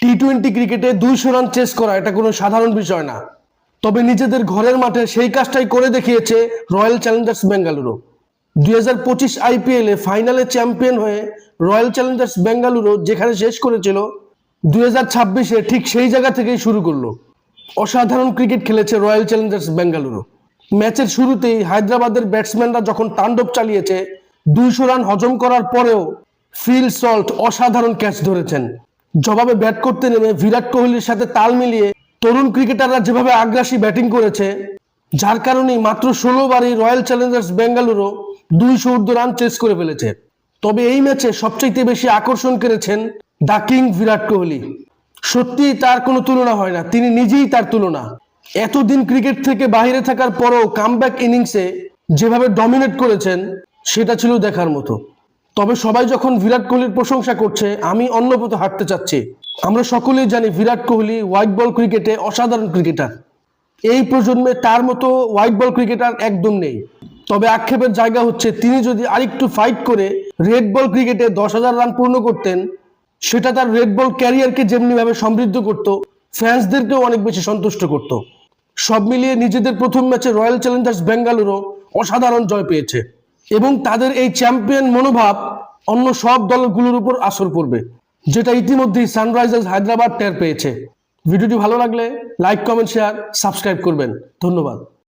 টি-20 ক্রিকেটে 200 run chase করা এটা কোনো সাধারণ বিষয় না। তবে নিজেদের ঘরের মাঠে সেই কাজটাই করে দেখিয়েছে রয়্যাল চ্যালেঞ্জার্স বেঙ্গালুরু। 2025 আইপিএলে ফাইনালে চ্যাম্পিয়ন হয়ে রয়্যাল চ্যালেঞ্জার্স বেঙ্গালুরু যেখানে শেষ করেছিল, 2026-এ ঠিক সেই জায়গা থেকেই শুরু করলো। অসাধারণ ক্রিকেট খেলেছে রয়্যাল চ্যালেঞ্জার্স বেঙ্গালুরু। ম্যাচের শুরুতেই হায়দ্রাবাদের ব্যাটসম্যানরা যখন তাণ্ডব চালিয়েছে, 200 রান হজম করার পরেও ফিল সল্ট অসাধারণ ক্যাচ ধরেছেন। জবাবে ব্যাট করতে নেমে বিরাট কোহলির সাথে তাল মিলিয়ে তরুণ ক্রিকেটাররা যেভাবে আগ্রাসী ব্যাটিং করেছে, যার কারণেই মাত্র 16 বারই রয়্যাল চ্যালেঞ্জার্স বেঙ্গালুরু 200 ঊর্ধ্ব রান চেস করে ফেলেছে। তবে এই ম্যাচে সবচেয়ে বেশি আকর্ষণ করেছেন দ্য কিং বিরাট কোহলি। সত্যিই তার কোনো তুলনা হয় না, তিনি নিজেই তার তুলনা। এতদিন ক্রিকেট থেকে বাইরে থাকার পরও কামব্যাক ইনিংসে যেভাবে ডমিনেট করেছেন, সেটা ছিল দেখার মতো। তবে সবাই যখন বিরাট কোহলির প্রশংসা করছে, আমি অন্য পথে হাঁটতে চাচ্ছি। আমরা সকলেই জানি বিরাট কোহলি হোয়াইট বল ক্রিকেটে অসাধারণ ক্রিকেটার। এই প্রজন্মে তার মতো হোয়াইট বল ক্রিকেটার একদম নেই। তবে আক্ষেপের জায়গা হচ্ছে, তিনি যদি আরেকটু ফাইট করে রেড বল ক্রিকেটে 10,000 রান পূর্ণ করতেন, সেটা তার রেড বল ক্যারিয়ারকে যেমনিভাবে সমৃদ্ধ করত, ফ্যান্সদেরকেও অনেক বেশি সন্তুষ্ট করত। সব মিলিয়ে নিজেদের প্রথম ম্যাচে রয়্যাল চ্যালেঞ্জার্স বেঙ্গালুরু অসাধারণ জয় পেয়েছে এবং তাদের এই চ্যাম্পিয়ন মনোভাব অন্য সব দলগুলোর উপর আসর পড়বে, যেটা ইতিমধ্যেই সানরাইজার্স হায়দ্রাবাদ টের পেয়েছে। ভিডিওটি ভালো লাগলে লাইক, কমেন্ট, শেয়ার, সাবস্ক্রাইব করবেন। ধন্যবাদ।